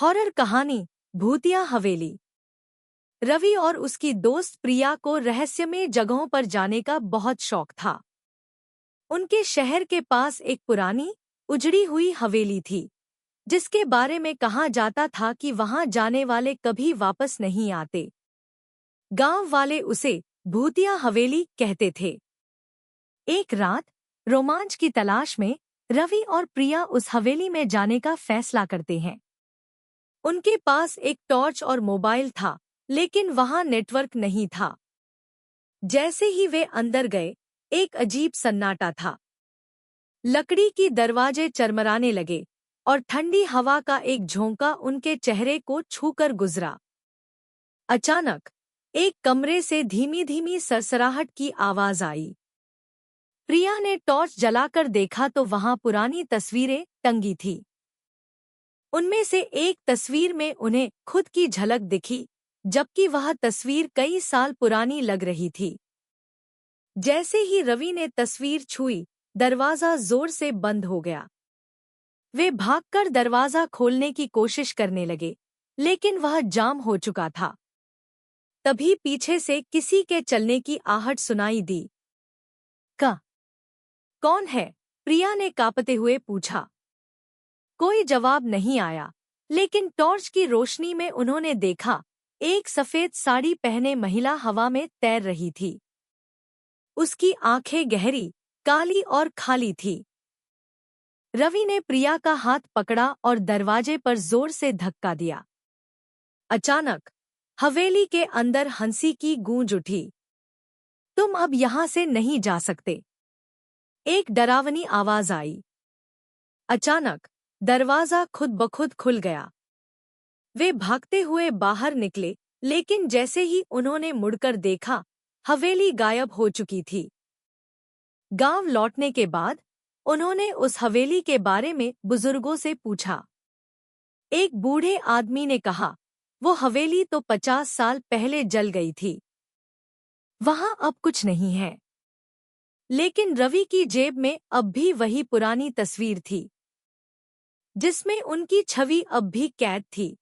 Horror कहानी भूतिया हवेली। रवि और उसकी दोस्त प्रिया को रहस्यमय जगहों पर जाने का बहुत शौक था। उनके शहर के पास एक पुरानी उजड़ी हुई हवेली थी, जिसके बारे में कहा जाता था कि वहां जाने वाले कभी वापस नहीं आते। गांव वाले उसे भूतिया हवेली कहते थे। एक रात रोमांच की तलाश में रवि और प्रिया उस हवेली में जाने का फैसला करते हैं। उनके पास एक टॉर्च और मोबाइल था, लेकिन वहां नेटवर्क नहीं था। जैसे ही वे अंदर गए, एक अजीब सन्नाटा था। लकड़ी की दरवाजे चरमराने लगे और ठंडी हवा का एक झोंका उनके चेहरे को छूकर गुजरा। अचानक एक कमरे से धीमी धीमी सरसराहट की आवाज आई। प्रिया ने टॉर्च जलाकर देखा तो वहां पुरानी तस्वीरें टंगी थीं। उनमें से एक तस्वीर में उन्हें खुद की झलक दिखी, जबकि वह तस्वीर कई साल पुरानी लग रही थी। जैसे ही रवि ने तस्वीर छुई, दरवाजा जोर से बंद हो गया। वे भागकर दरवाजा खोलने की कोशिश करने लगे, लेकिन वह जाम हो चुका था। तभी पीछे से किसी के चलने की आहट सुनाई दी। कौन है? प्रिया ने कांपते हुए पूछा। कोई जवाब नहीं आया, लेकिन टॉर्च की रोशनी में उन्होंने देखा एक सफेद साड़ी पहने महिला हवा में तैर रही थी। उसकी आंखें गहरी, काली और खाली थी। रवि ने प्रिया का हाथ पकड़ा और दरवाजे पर जोर से धक्का दिया। अचानक हवेली के अंदर हंसी की गूंज उठी। तुम अब यहां से नहीं जा सकते, एक डरावनी आवाज आई। अचानक दरवाजा खुद ब खुद खुल गया। वे भागते हुए बाहर निकले, लेकिन जैसे ही उन्होंने मुड़कर देखा, हवेली गायब हो चुकी थी। गांव लौटने के बाद उन्होंने उस हवेली के बारे में बुजुर्गों से पूछा। एक बूढ़े आदमी ने कहा, वो हवेली तो 50 साल पहले जल गई थी। वहां अब कुछ नहीं है। लेकिन रवि की जेब में अब भी वही पुरानी तस्वीर थी, जिसमें उनकी छवि अब भी कैद थी।